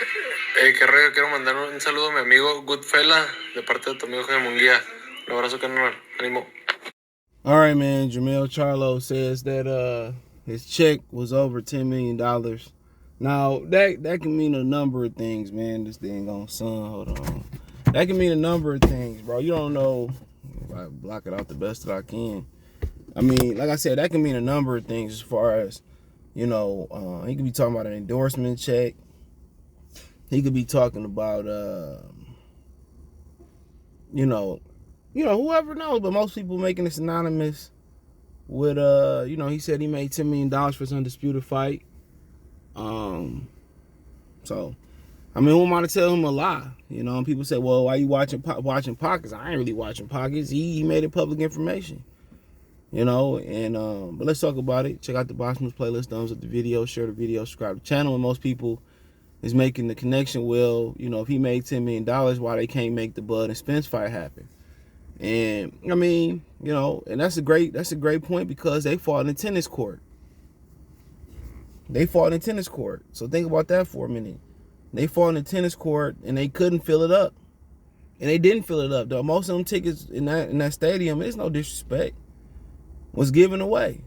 Qué rollo, quiero mandar un saludo a mi amigo Goodfella de parte de tu amigo Jaime Munguía. Un abrazo, carnal. Ánimo. All right, man. Jermell Charlo says that his check was over $10 million. Now that can mean a number of things, man. This thing on sun. Hold on. That can mean a number of things, bro. You don't know. If I block it out the best that I can. I mean, like I said, that can mean a number of things as far as, he could be talking about an endorsement check. He could be talking about, whoever knows, but most people making it synonymous with, he said he made $10 million for his undisputed fight. So, I mean, who am I to tell him a lie? And people say, well, why you watching Pockets? I ain't really watching Pockets. He made it public information. But let's talk about it. Check out the Boxman's playlist, thumbs up the video, share the video, subscribe to the channel. And most people is making the connection, well, if he made $10 million, why they can't make the Bud and Spence fight happen? And I mean, and that's a great point because they fought in a tennis court. So think about that for a minute. They fought in a tennis court and they couldn't fill it up. And they didn't fill it up, though. Most of them tickets in that stadium, there's no disrespect, was given away.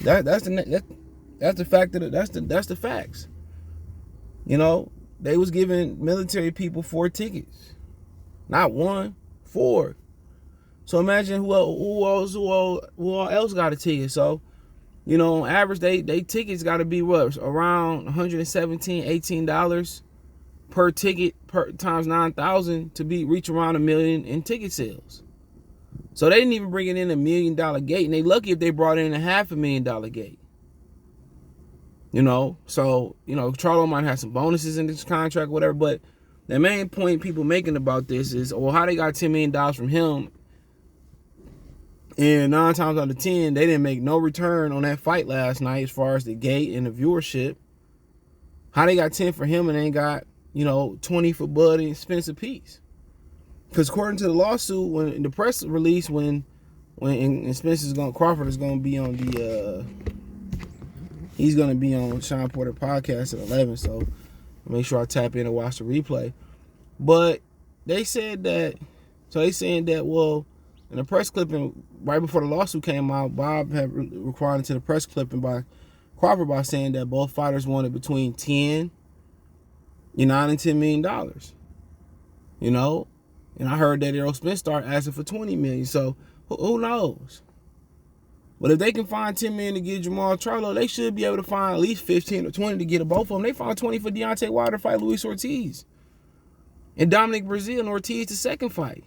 That's the fact that's the facts. They was giving military people 4 tickets. Not 1, 4. So imagine who else got a ticket. So, on average, they tickets got to be what? Around $117, $18 per ticket times 9,000 to reach around $1 million in ticket sales. So they didn't even bring it in $1 million gate, and they lucky if they brought in a $500,000 gate. So, Charlo might have some bonuses in this contract, whatever, but the main point people making about this is, well, how they got $10 million from him, and 9 times out of 10, they didn't make no return on that fight last night as far as the gate and the viewership. How they got 10 for him and ain't got, 20 for Bud and Spence apiece? Because according to the lawsuit, when the press release, when Spence Crawford is going to be on he's going to be on Sean Porter podcast at 11, so make sure I tap in and watch the replay. But they said that, well, in the press clipping, right before the lawsuit came out, Bob had responded to the press clipping by Crawford by saying that both fighters wanted between $9 and $10 million. And I heard that Errol Spence started asking for $20 million. So who knows? But if they can find $10 million to get Jermell Charlo, they should be able to find at least 15 or 20 to get both of them. They found 20 for Deontay Wilder to fight Luis Ortiz, and Dominic Breazeale and Ortiz the second fight.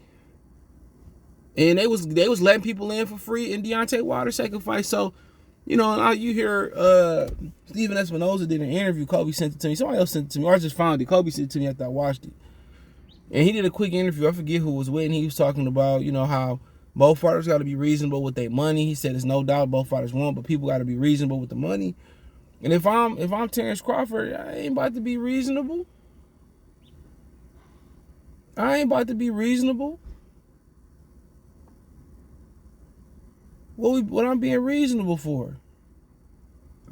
And they was letting people in for free in Deontay Wilder's second fight. So, you hear Steven Espinoza did an interview. Kobe sent it to me. Somebody else sent it to me. Or I just found it. Kobe sent it to me after I watched it. And he did a quick interview. I forget who was with, and he was talking about, how both fighters got to be reasonable with their money. He said there's no doubt both fighters won, but people got to be reasonable with the money. And if I'm Terrence Crawford, I ain't about to be reasonable. What I'm being reasonable for?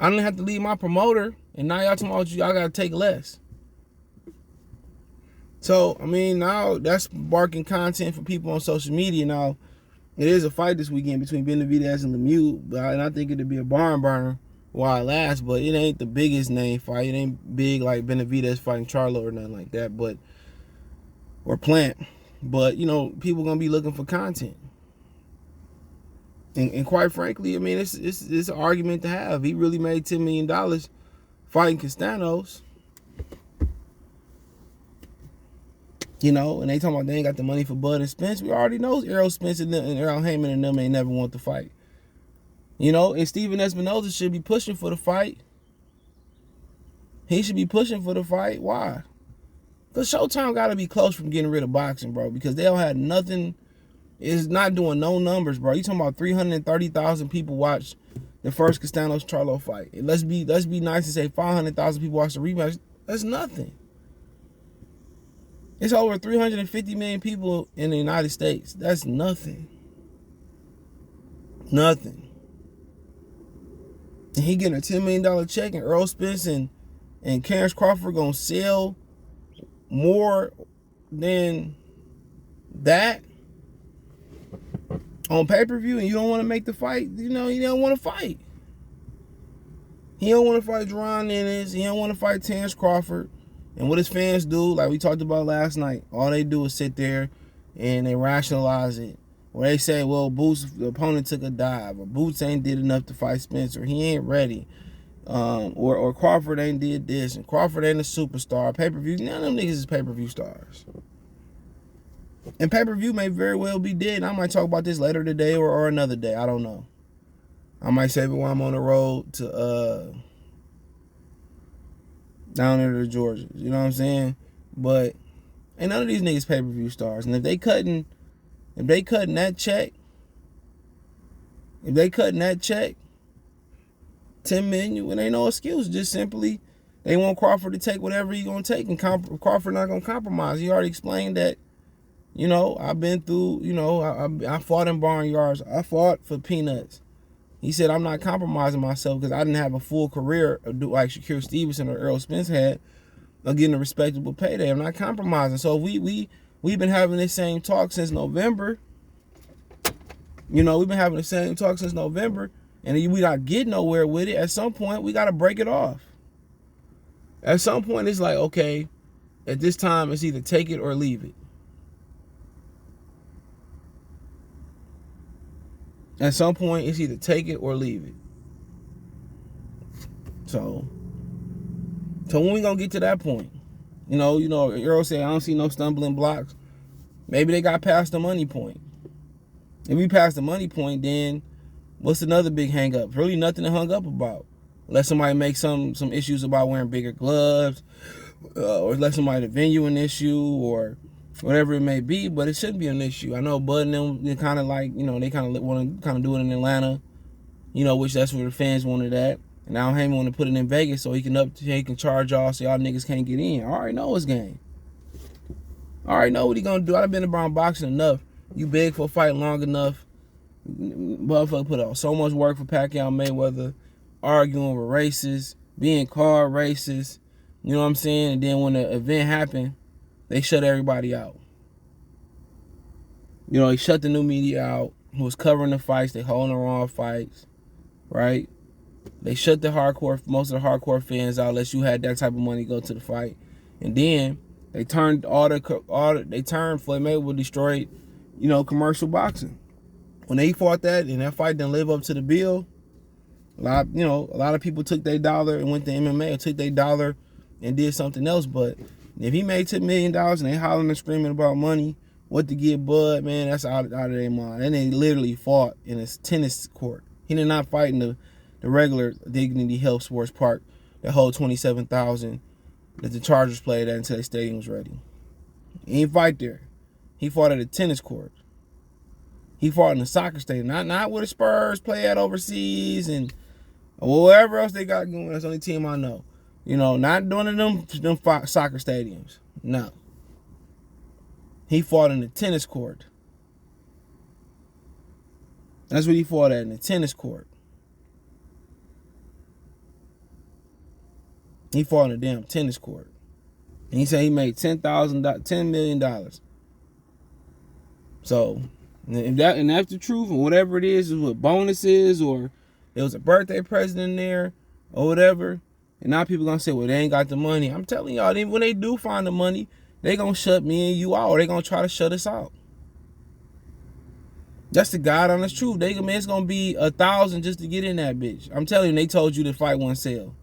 I didn't have to leave my promoter, and now y'all talking about y'all got to take less. So, I mean, now that's sparking content for people on social media. Now, it is a fight this weekend between Benavidez and Lemieux, and I think it'll be a barn burner while it lasts, but it ain't the biggest name fight. It ain't big like Benavidez fighting Charlo or nothing like that, or Plant. But, people going to be looking for content. And quite frankly, I mean, it's an argument to have. He really made $10 million fighting Castaños. And they talking about they ain't got the money for Bud and Spence. We already know Errol Spence and Errol Heyman and them ain't never want to fight. And Steven Espinoza should be pushing for the fight. He should be pushing for the fight. Why? Because Showtime got to be close from getting rid of boxing, bro, because they don't have nothing. It's not doing no numbers, bro. You talking about 330,000 people watch the first Castaños Charlo fight. And let's be nice and say 500,000 people watch the rematch. That's nothing. It's over 350 million people in the United States. That's nothing. Nothing. And he getting a $10 million check, and Errol Spence and and Terrence Crawford gonna sell more than that on pay-per-view, and you don't want to make the fight, you don't want to fight. He don't want to fight Jerron Ennis. He don't want to fight Terrence Crawford. And what his fans do, like we talked about last night, all they do is sit there and they rationalize it. Or they say, well, Boots, the opponent took a dive, or Boots ain't did enough to fight Spencer. He ain't ready. Or Crawford ain't did this, and Crawford ain't a superstar. Pay-per-view, none of them niggas is pay-per-view stars. And pay-per-view may very well be dead. And I might talk about this later today or another day. I don't know. I might save it while I'm on the road to down there to Georgia. You know what I'm saying? But ain't none of these niggas pay-per-view stars. And if they cutting that check, 10 million, it ain't no excuse. Just simply, they want Crawford to take whatever he gonna take, and Crawford not gonna compromise. He already explained that. I've been through. I fought in barnyards. I fought for peanuts. He said, I'm not compromising myself because I didn't have a full career like Shakur Stevenson or Errol Spence had of getting a respectable payday. I'm not compromising. So we've been having this same talk since November. We've been having the same talk since November, and we not getting nowhere with it. At some point, we got to break it off. At some point, it's like, okay, at this time, it's either take it or leave it. At some point, it's either take it or leave it. So when we gonna get to that point? Errol said, I don't see no stumbling blocks. Maybe they got past the money point. If we pass the money point, then what's another big hang up? Really nothing to hang up about. Let somebody make some issues about wearing bigger gloves, or let somebody venue an issue, or whatever it may be, but it shouldn't be an issue. I know Bud and them, they kind of like, they kind of want to do it in Atlanta, which that's where the fans wanted that. And now Heyman want to put it in Vegas so he can charge y'all so y'all niggas can't get in. I already know his game. I already know what he gonna do. I've been around boxing enough. You beg for a fight long enough. Motherfucker put out so much work for Pacquiao Mayweather, arguing with racists, being called racist. You know what I'm saying? And then when the event happened, they shut everybody out. They shut the new media out who was covering the fights. They holding the wrong fights, right? They shut most of the hardcore fans out unless you had that type of money to go to the fight. And then they turned Floyd Mayweather destroyed, commercial boxing. When they fought that and that fight didn't live up to the bill, a lot of people took their dollar and went to MMA, or took their dollar and did something else. But if he made $10 million and they hollering and screaming about money, what to get Bud, man, that's out of their mind. And they literally fought in a tennis court. He did not fight in the regular Dignity Health Sports Park that hold 27,000 that the Chargers played at until the stadium was ready. He didn't fight there. He fought at a tennis court. He fought in a soccer stadium, not where the Spurs play at overseas and wherever else they got going. That's the only team I know. Not doing them soccer stadiums. No. He fought in the tennis court. That's what he fought at, in the tennis court. He fought in a damn tennis court. And he said he made $10 million. So, if that's the truth, or whatever it is with bonuses, or there was a birthday present in there, or whatever, and now people gonna say, well, they ain't got the money. I'm telling y'all, when they do find the money, they gonna shut me and you out, or they gonna try to shut us out. That's the God honest truth. It's gonna be 1,000 just to get in that bitch. I'm telling you, they told you the fight won't sell.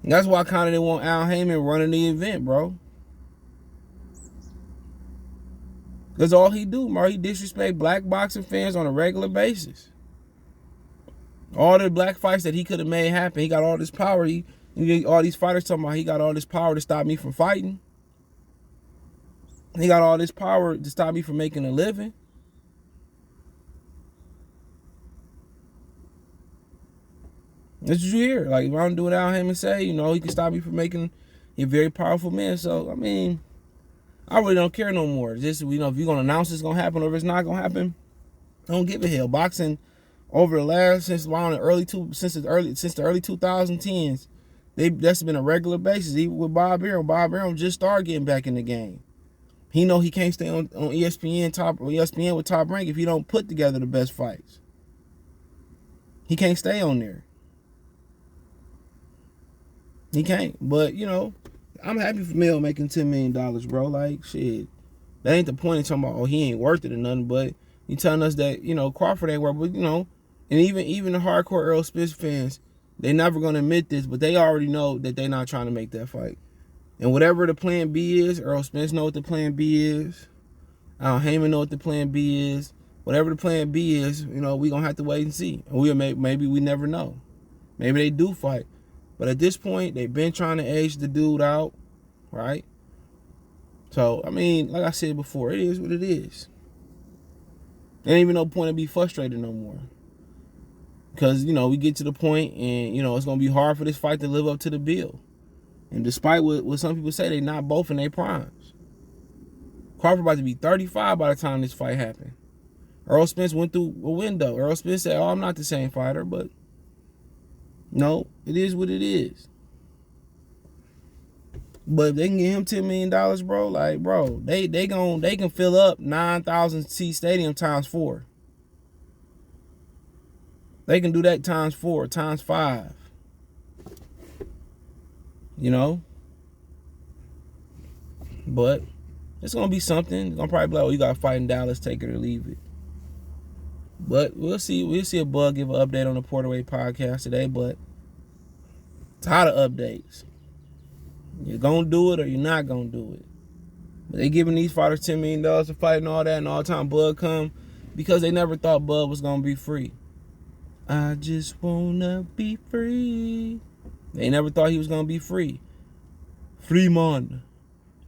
And that's why kind of they want Al Heyman running the event, bro. Because all he do, bro, he disrespect black boxing fans on a regular basis. All the black fights that he could have made happen, he got all this power. All these fighters talking about he got all this power to stop me from fighting. He got all this power to stop me from making a living. That's what you hear. Like, if I don't do what Al Heyman say, he can stop me from making a very powerful man. So, I really don't care no more. Just, if you're going to announce it's going to happen or if it's not going to happen, I don't give a hell. Boxing over the last, since the early 2010s, That's been a regular basis. Even with Bob Arum. Bob Arum just started getting back in the game. He know he can't stay on ESPN with Top Rank if he don't put together the best fights. He can't stay on there. He can't. But, I'm happy for Mel making $10 million, bro. Like, shit. That ain't the point of talking about, oh, he ain't worth it or nothing. But you telling us that, Crawford ain't worth it. But, and even the hardcore Errol Spence fans, they never going to admit this, but they already know that they not trying to make that fight. And whatever the plan B is, Errol Spence know what the plan B is. Al Heyman know what the plan B is. Whatever the plan B is, we going to have to wait and see. And maybe we never know. Maybe they do fight. But at this point, they've been trying to age the dude out, right? So, like I said before, it is what it is. There ain't even no point to be frustrated no more. Because, we get to the point and, it's going to be hard for this fight to live up to the bill. And despite what some people say, they not both in their primes. Crawford about to be 35 by the time this fight happened. Errol Spence went through a window. Errol Spence said, I'm not the same fighter, but no, it is what it is. But if they can get him $10 million, bro, like, bro, they can fill up 9,000 seat stadium times 4. They can do that times 4, times 5. But it's gonna be something. It's gonna probably be like, oh, you gotta fight in Dallas, take it or leave it. But we'll see. We'll see if Bud give an update on the Porterway podcast today. But tired of updates. You're gonna do it or you're not gonna do it. But they giving these fighters $10 million to fight and all that, and all the time Bud come because they never thought Bud was gonna be free. I just wanna be free. They never thought he was gonna be free. Free man.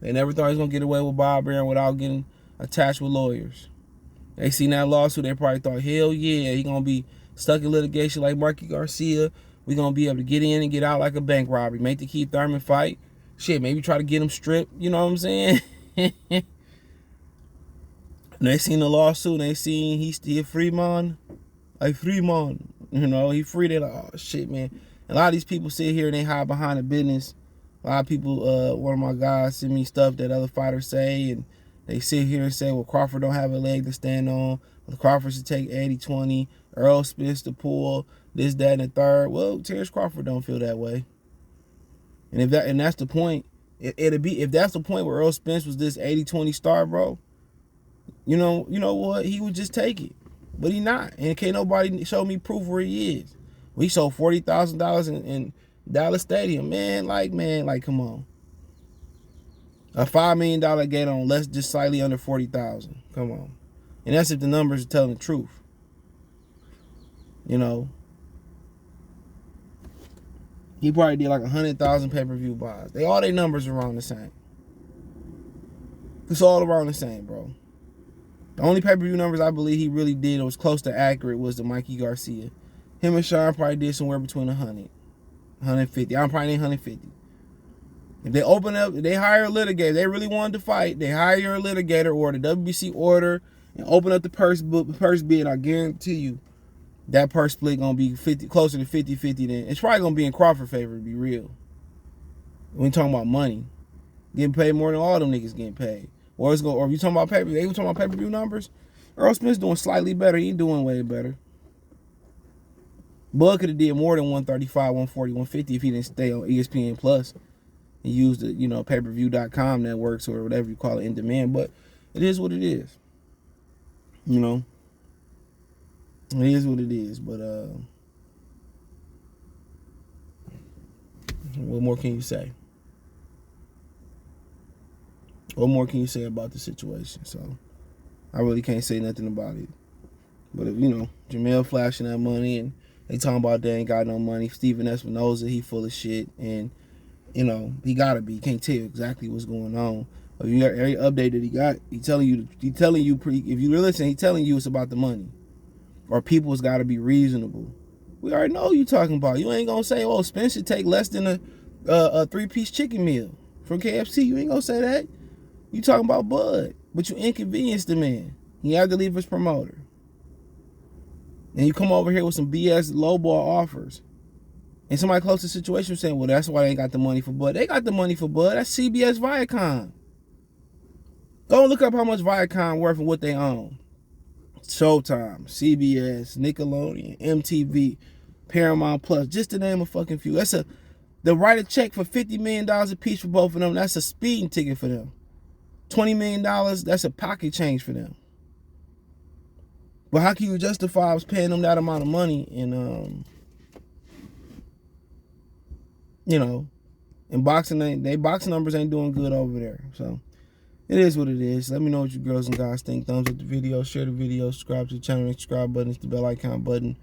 They never thought he was gonna get away with Bob Arum without getting attached with lawyers. They seen that lawsuit, they probably thought, hell yeah, he gonna be stuck in litigation like Marky Garcia. We gonna be able to get in and get out like a bank robbery. Make the Keith Thurman fight. Shit, maybe try to get him stripped. You know what I'm saying? And they seen the lawsuit and they seen he a free man. Like free man. He free. They're like, oh shit, man. A lot of these people sit here and they hide behind the business. A lot of people, one of my guys send me stuff that other fighters say, and they sit here and say, well, Crawford don't have a leg to stand on. Well, Crawford should take 80-20. Errol Spence to pull this, that, and the third. Well, Terrence Crawford don't feel that way. And that's the point. If that's the point where Errol Spence was this 80-20 star, bro, you know what? He would just take it. But he not. And can't nobody show me proof where he is. We sold $40,000 in Dallas Stadium. Man, come on. A $5 million gate on less, just slightly under 40,000. Come on. And that's if the numbers are telling the truth. He probably did like 100,000 pay-per-view buys. All their numbers are around the same. It's all around the same, bro. The only pay-per-view numbers I believe he really did that was close to accurate was the Mikey Garcia. Him and Sean probably did somewhere between 100, 150. I'm probably 150. If they open up, if they hire a litigator, they really wanted to fight, they hire a litigator or the WBC order and open up the purse bid, I guarantee you that purse split going to be 50, closer to 50-50 than, it's probably going to be in Crawford's favor, to be real. When talking about money, getting paid more than all them niggas getting paid. Or if you talking about pay-per-view, they were talking about pay-per-view numbers, Errol Spence doing slightly better. He ain't doing way better. Bud could have did more than 135, 140, 150 if he didn't stay on ESPN Plus and use the, pay-per-view.com networks or whatever you call it in demand. But it is what it is. It is what it is. But what more can you say? What more can you say about the situation? So I really can't say nothing about it. But if Jermell flashing that money and they talking about they ain't got no money, Steven Espinoza, he full of shit, and he gotta be. He can't tell you exactly what's going on. But you got every update that he got, he telling you if you listen, he telling you it's about the money. Or people's gotta be reasonable. We already know what you talking about. You ain't gonna say, oh, Spence should take less than a 3-piece chicken meal from KFC. You ain't gonna say that. You talking about Bud, but you inconvenienced the man. He had to leave his promoter. And you come over here with some BS lowball offers. And somebody close to the situation was saying, well, that's why they ain't got the money for Bud. They got the money for Bud. That's CBS Viacom. Go and look up how much Viacom worth and what they own. Showtime, CBS, Nickelodeon, MTV, Paramount Plus, just to name a fucking few. They'll write a check for $50 million a piece for both of them. That's a speeding ticket for them. $20 million, that's a pocket change for them. But how can you justify us paying them that amount of money and and boxing numbers ain't doing good over there. So it is what it is. Let me know what you girls and guys think. Thumbs up the video, share the video, subscribe to the channel, subscribe button, hit the bell icon button,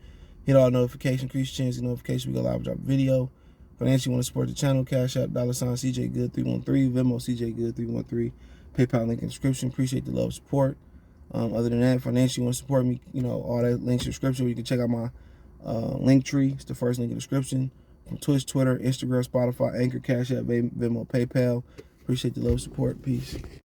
hit all notifications, increase your chance of notification. We go live, drop a video. Financially, want to support the channel, Cash App, $CJ Good 313, Venmo CJ Good 313, PayPal link in the description. Appreciate the love, support. Other than that, financially, want to support me, all that links in the description. You can check out my link tree. It's the first link in the description. From Twitch, Twitter, Instagram, Spotify, Anchor, Cash App, Venmo, PayPal. Appreciate the love, support. Peace.